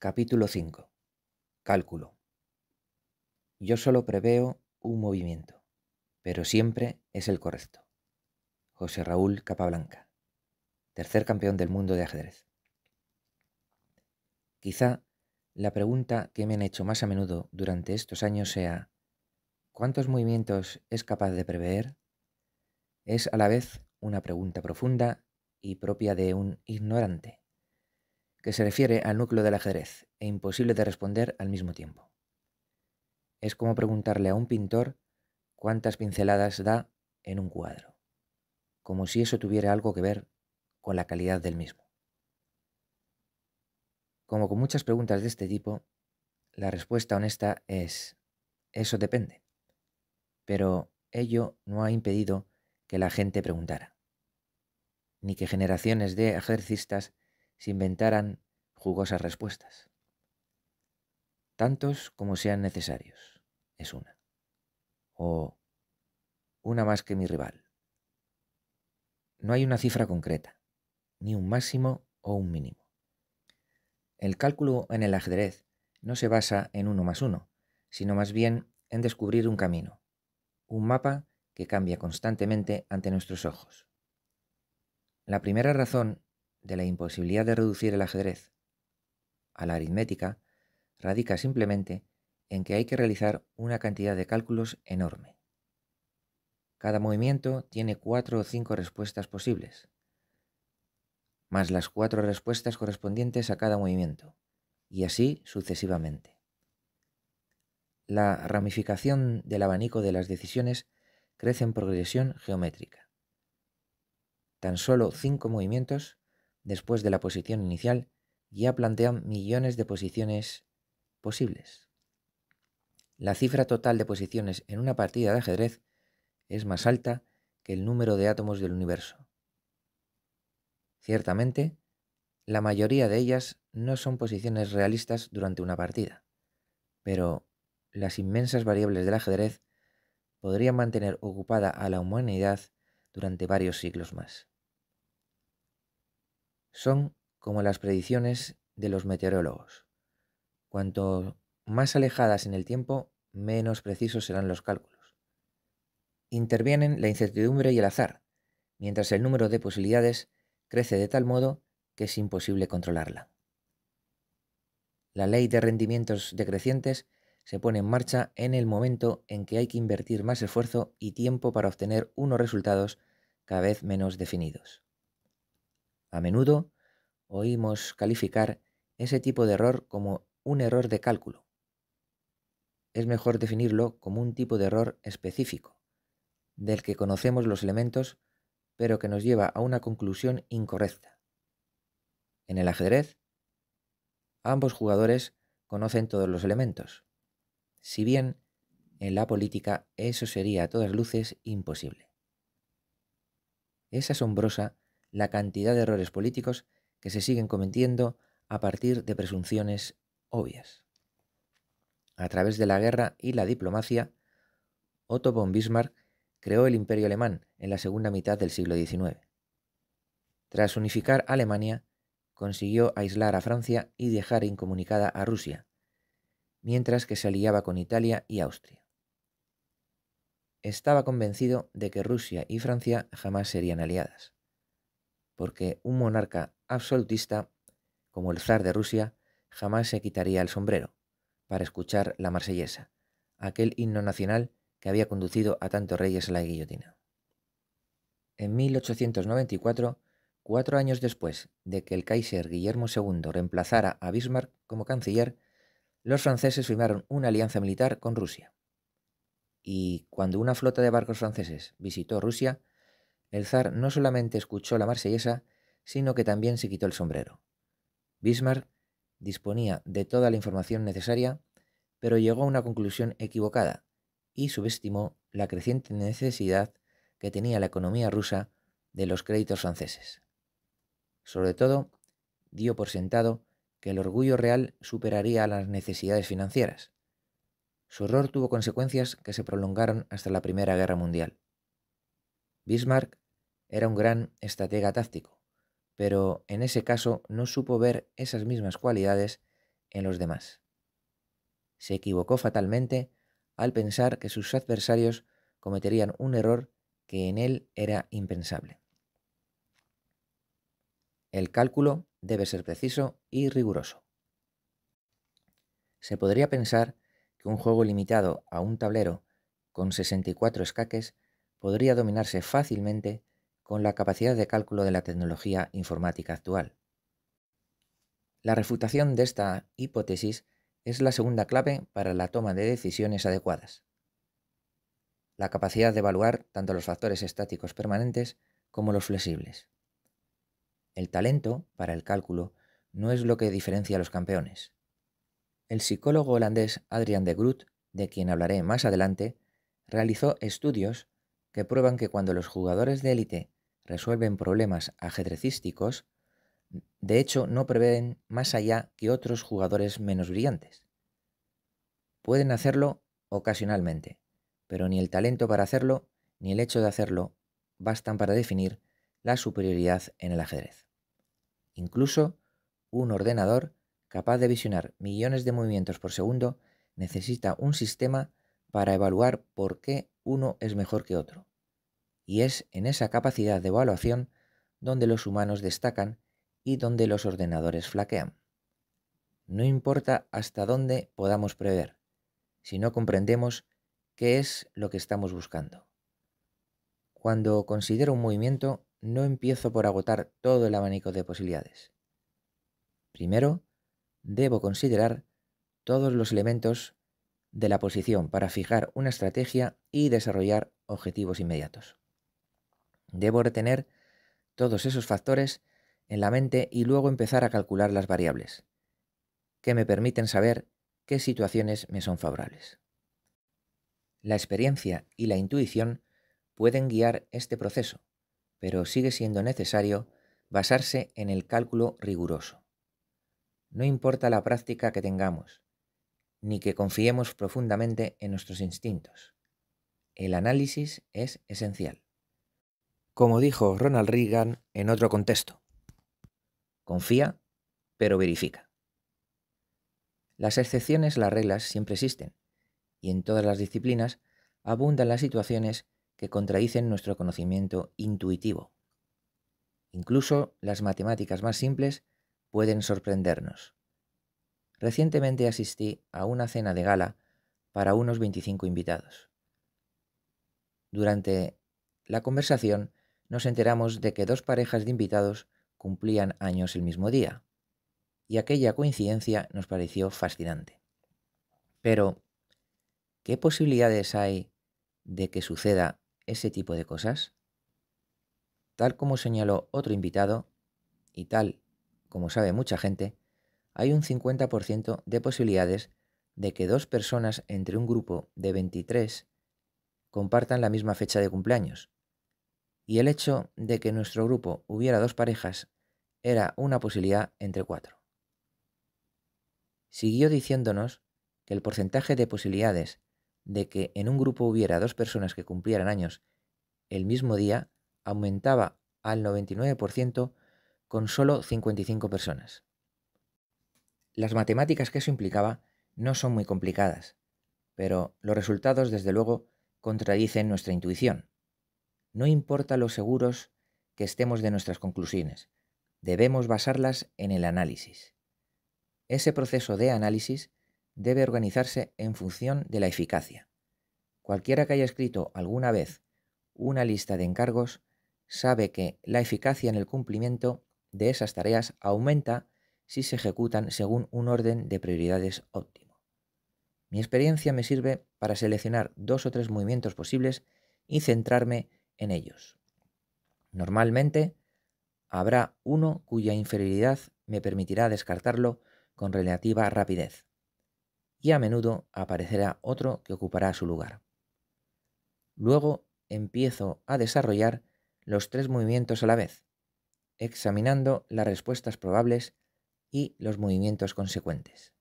Capítulo 5. Cálculo. Yo solo preveo un movimiento, pero siempre es el correcto. José Raúl Capablanca, tercer campeón del mundo de ajedrez. Quizá la pregunta que me han hecho más a menudo durante estos años sea ¿cuántos movimientos es capaz de prever? Es a la vez una pregunta profunda y propia de un ignorante, que se refiere al núcleo del ajedrez e imposible de responder al mismo tiempo. Es como preguntarle a un pintor cuántas pinceladas da en un cuadro, como si eso tuviera algo que ver con la calidad del mismo. Como con muchas preguntas de este tipo, la respuesta honesta es, eso depende. Pero ello no ha impedido que la gente preguntara, ni que generaciones de ajedrecistas se inventaran jugosas respuestas. Tantos como sean necesarios, es una. O una más que mi rival. No hay una cifra concreta, ni un máximo o un mínimo. El cálculo en el ajedrez no se basa en 1 más 1, sino más bien en descubrir un camino, un mapa que cambia constantemente ante nuestros ojos. La primera razón de la imposibilidad de reducir el ajedrez a la aritmética radica simplemente en que hay que realizar una cantidad de cálculos enorme. Cada movimiento tiene 4 o 5 respuestas posibles, más las 4 respuestas correspondientes a cada movimiento, y así sucesivamente. La ramificación del abanico de las decisiones crece en progresión geométrica. Tan solo 5 movimientos después de la posición inicial ya plantean millones de posiciones posibles. La cifra total de posiciones en una partida de ajedrez es más alta que el número de átomos del universo. Ciertamente, la mayoría de ellas no son posiciones realistas durante una partida, pero las inmensas variables del ajedrez podrían mantener ocupada a la humanidad durante varios siglos más. Son como las predicciones de los meteorólogos. Cuanto más alejadas en el tiempo, menos precisos serán los cálculos. Intervienen la incertidumbre y el azar, mientras el número de posibilidades crece de tal modo que es imposible controlarla. La ley de rendimientos decrecientes se pone en marcha en el momento en que hay que invertir más esfuerzo y tiempo para obtener unos resultados cada vez menos definidos. A menudo oímos calificar ese tipo de error como un error de cálculo. Es mejor definirlo como un tipo de error específico, del que conocemos los elementos, pero que nos lleva a una conclusión incorrecta. En el ajedrez, ambos jugadores conocen todos los elementos, si bien en la política eso sería a todas luces imposible. Es asombrosa la cantidad de errores políticos que se siguen cometiendo a partir de presunciones obvias. A través de la guerra y la diplomacia, Otto von Bismarck creó el Imperio Alemán en la segunda mitad del siglo XIX. Tras unificar Alemania, consiguió aislar a Francia y dejar incomunicada a Rusia, mientras que se aliaba con Italia y Austria. Estaba convencido de que Rusia y Francia jamás serían aliadas, porque un monarca absolutista como el zar de Rusia jamás se quitaría el sombrero para escuchar la Marsellesa, aquel himno nacional que había conducido a tantos reyes a la guillotina. En 1894, 4 años después de que el Kaiser Guillermo II reemplazara a Bismarck como canciller, los franceses firmaron una alianza militar con Rusia. Y cuando una flota de barcos franceses visitó Rusia, el zar no solamente escuchó la Marsellesa, sino que también se quitó el sombrero. Bismarck disponía de toda la información necesaria, pero llegó a una conclusión equivocada y subestimó la creciente necesidad que tenía la economía rusa de los créditos franceses. Sobre todo, dio por sentado que el orgullo real superaría a las necesidades financieras. Su error tuvo consecuencias que se prolongaron hasta la Primera Guerra Mundial. Bismarck era un gran estratega táctico, pero en ese caso no supo ver esas mismas cualidades en los demás. Se equivocó fatalmente al pensar que sus adversarios cometerían un error que en él era impensable. El cálculo debe ser preciso y riguroso. Se podría pensar que un juego limitado a un tablero con 64 escaques podría dominarse fácilmente con la capacidad de cálculo de la tecnología informática actual. La refutación de esta hipótesis es la segunda clave para la toma de decisiones adecuadas. La capacidad de evaluar tanto los factores estáticos permanentes como los flexibles. El talento para el cálculo no es lo que diferencia a los campeones. El psicólogo holandés Adrian de Groot, de quien hablaré más adelante, realizó estudios que prueban que cuando los jugadores de élite resuelven problemas ajedrecísticos, de hecho no prevén más allá que otros jugadores menos brillantes. Pueden hacerlo ocasionalmente, pero ni el talento para hacerlo ni el hecho de hacerlo bastan para definir la superioridad en el ajedrez. Incluso un ordenador capaz de visionar millones de movimientos por segundo necesita un sistema para evaluar por qué uno es mejor que otro. Y es en esa capacidad de evaluación donde los humanos destacan y donde los ordenadores flaquean. No importa hasta dónde podamos prever, si no comprendemos qué es lo que estamos buscando. Cuando considero un movimiento, no empiezo por agotar todo el abanico de posibilidades. Primero, debo considerar todos los elementos de la posición para fijar una estrategia y desarrollar objetivos inmediatos. Debo retener todos esos factores en la mente y luego empezar a calcular las variables, que me permiten saber qué situaciones me son favorables. La experiencia y la intuición pueden guiar este proceso, pero sigue siendo necesario basarse en el cálculo riguroso. No importa la práctica que tengamos, ni que confiemos profundamente en nuestros instintos. El análisis es esencial. Como dijo Ronald Reagan en otro contexto, confía, pero verifica. Las excepciones a las reglas siempre existen, y en todas las disciplinas abundan las situaciones que contradicen nuestro conocimiento intuitivo. Incluso las matemáticas más simples pueden sorprendernos. Recientemente asistí a una cena de gala para unos 25 invitados. Durante la conversación nos enteramos de que dos parejas de invitados cumplían años el mismo día, y aquella coincidencia nos pareció fascinante. Pero, ¿qué posibilidades hay de que suceda ese tipo de cosas? Tal como señaló otro invitado, y tal como sabe mucha gente, hay un 50% de posibilidades de que dos personas entre un grupo de 23 compartan la misma fecha de cumpleaños, y el hecho de que en nuestro grupo hubiera dos parejas era una posibilidad entre 4. Siguió diciéndonos que el porcentaje de posibilidades de que en un grupo hubiera dos personas que cumplieran años el mismo día aumentaba al 99% con solo 55 personas. Las matemáticas que eso implicaba no son muy complicadas, pero los resultados desde luego contradicen nuestra intuición. No importa lo seguros que estemos de nuestras conclusiones, debemos basarlas en el análisis. Ese proceso de análisis debe organizarse en función de la eficacia. Cualquiera que haya escrito alguna vez una lista de encargos sabe que la eficacia en el cumplimiento de esas tareas aumenta si se ejecutan según un orden de prioridades óptimo. Mi experiencia me sirve para seleccionar 2 o 3 movimientos posibles y centrarme en ellos. Normalmente habrá uno cuya inferioridad me permitirá descartarlo con relativa rapidez, y a menudo aparecerá otro que ocupará su lugar. Luego empiezo a desarrollar los 3 movimientos a la vez, examinando las respuestas probables y los movimientos consecuentes.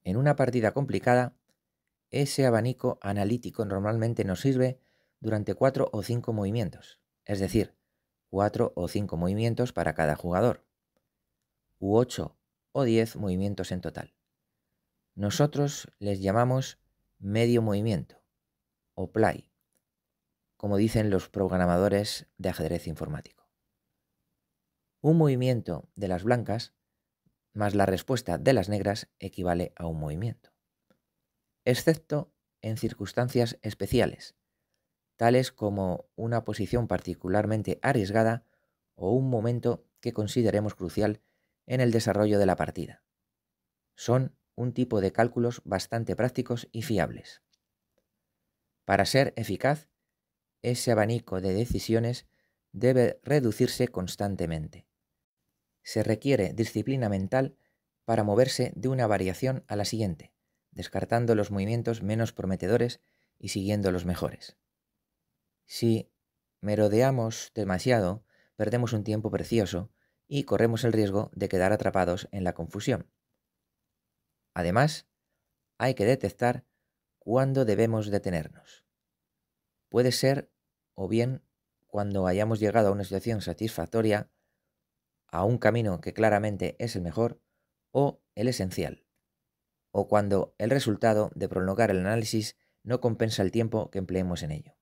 En una partida complicada, ese abanico analítico normalmente nos sirve durante 4 o 5 movimientos, es decir, 4 o 5 movimientos para cada jugador, u 8 o 10 movimientos en total. Nosotros les llamamos medio movimiento o play, como dicen los programadores de ajedrez informático. Un movimiento de las blancas más la respuesta de las negras equivale a un movimiento, excepto en circunstancias especiales, tales como una posición particularmente arriesgada o un momento que consideremos crucial en el desarrollo de la partida. Son un tipo de cálculos bastante prácticos y fiables. Para ser eficaz, ese abanico de decisiones debe reducirse constantemente. Se requiere disciplina mental para moverse de una variación a la siguiente, descartando los movimientos menos prometedores y siguiendo los mejores. Si merodeamos demasiado, perdemos un tiempo precioso y corremos el riesgo de quedar atrapados en la confusión. Además, hay que detectar cuándo debemos detenernos. Puede ser o bien cuando hayamos llegado a una situación satisfactoria, a un camino que claramente es el mejor o el esencial, o cuando el resultado de prolongar el análisis no compensa el tiempo que empleemos en ello.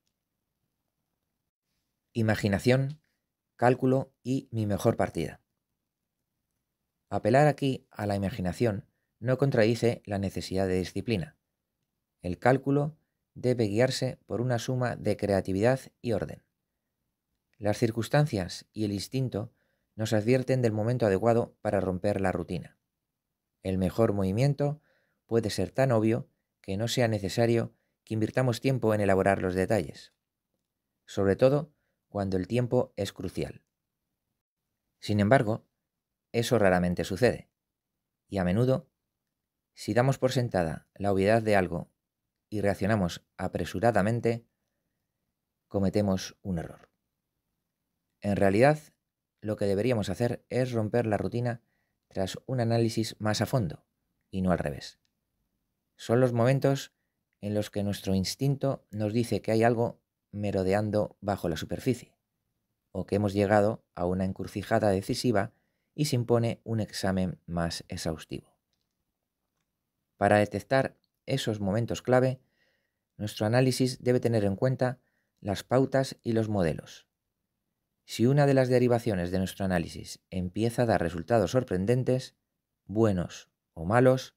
Imaginación, cálculo y mi mejor partida. Apelar aquí a la imaginación no contradice la necesidad de disciplina. El cálculo debe guiarse por una suma de creatividad y orden. Las circunstancias y el instinto nos advierten del momento adecuado para romper la rutina. El mejor movimiento puede ser tan obvio que no sea necesario que invirtamos tiempo en elaborar los detalles, sobre todo cuando el tiempo es crucial. Sin embargo, eso raramente sucede, y a menudo, si damos por sentada la obviedad de algo y reaccionamos apresuradamente, cometemos un error. En realidad, lo que deberíamos hacer es romper la rutina tras un análisis más a fondo, y no al revés. Son los momentos en los que nuestro instinto nos dice que hay algo merodeando bajo la superficie, o que hemos llegado a una encrucijada decisiva y se impone un examen más exhaustivo. Para detectar esos momentos clave, nuestro análisis debe tener en cuenta las pautas y los modelos. Si una de las derivaciones de nuestro análisis empieza a dar resultados sorprendentes, buenos o malos,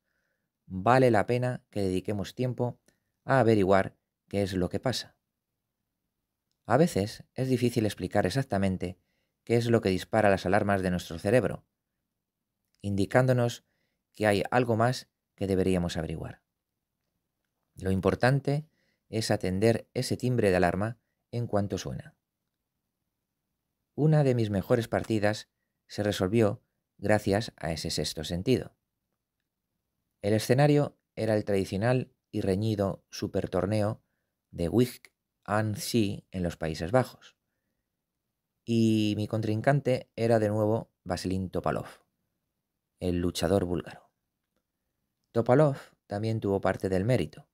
vale la pena que dediquemos tiempo a averiguar qué es lo que pasa. A veces es difícil explicar exactamente qué es lo que dispara las alarmas de nuestro cerebro, indicándonos que hay algo más que deberíamos averiguar. Lo importante es atender ese timbre de alarma en cuanto suena. Una de mis mejores partidas se resolvió gracias a ese sexto sentido. El escenario era el tradicional y reñido supertorneo de Wijk aan Zee en los Países Bajos, y mi contrincante era de nuevo Vasilin Topalov, el luchador búlgaro. Topalov también tuvo parte del mérito,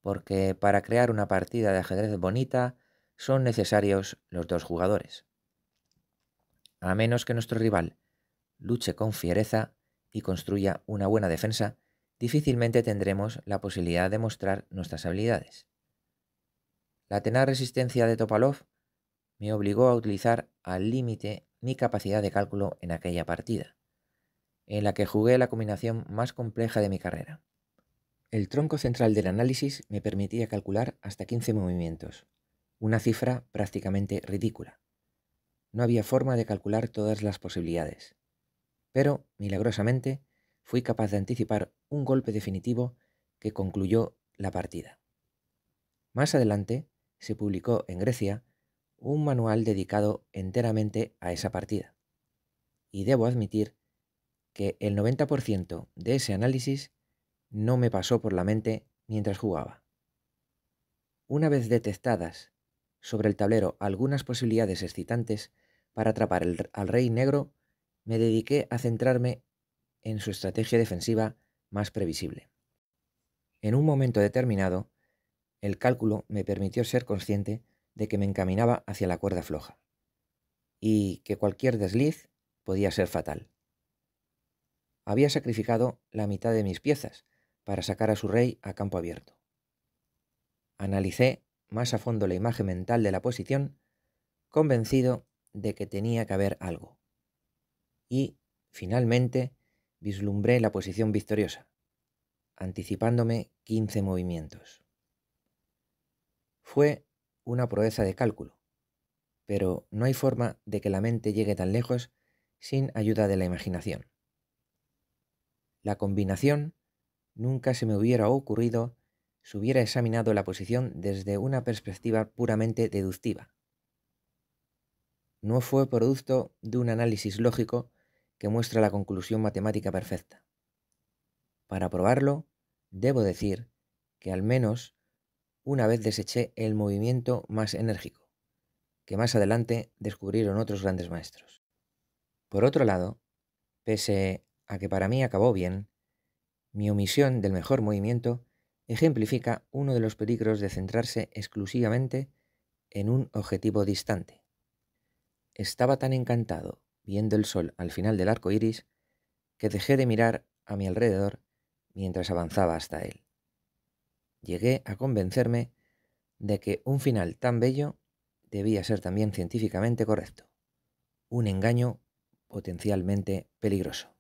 porque para crear una partida de ajedrez bonita son necesarios los dos jugadores. A menos que nuestro rival luche con fiereza y construya una buena defensa, difícilmente tendremos la posibilidad de mostrar nuestras habilidades. La tenaz resistencia de Topalov me obligó a utilizar al límite mi capacidad de cálculo en aquella partida, en la que jugué la combinación más compleja de mi carrera. El tronco central del análisis me permitía calcular hasta 15 movimientos, una cifra prácticamente ridícula. No había forma de calcular todas las posibilidades, pero, milagrosamente, fui capaz de anticipar un golpe definitivo que concluyó la partida. Más adelante, se publicó en Grecia un manual dedicado enteramente a esa partida, y debo admitir que el 90% de ese análisis no me pasó por la mente mientras jugaba. Una vez detectadas sobre el tablero algunas posibilidades excitantes para atrapar al rey negro, me dediqué a centrarme en su estrategia defensiva más previsible. En un momento determinado, el cálculo me permitió ser consciente de que me encaminaba hacia la cuerda floja y que cualquier desliz podía ser fatal. había sacrificado la mitad de mis piezas para sacar a su rey a campo abierto. Analicé más a fondo la imagen mental de la posición, convencido de que tenía que haber algo. Y, finalmente, vislumbré la posición victoriosa, anticipándome 15 movimientos. Fue una proeza de cálculo, pero no hay forma de que la mente llegue tan lejos sin ayuda de la imaginación. La combinación nunca se me hubiera ocurrido si hubiera examinado la posición desde una perspectiva puramente deductiva. No fue producto de un análisis lógico que muestra la conclusión matemática perfecta. Para probarlo, debo decir que al menos una vez deseché el movimiento más enérgico, que más adelante descubrieron otros grandes maestros. Por otro lado, pese a que para mí acabó bien, mi omisión del mejor movimiento ejemplifica uno de los peligros de centrarse exclusivamente en un objetivo distante. Estaba tan encantado viendo el sol al final del arco iris que dejé de mirar a mi alrededor mientras avanzaba hasta él. Llegué a convencerme de que un final tan bello debía ser también científicamente correcto, un engaño potencialmente peligroso.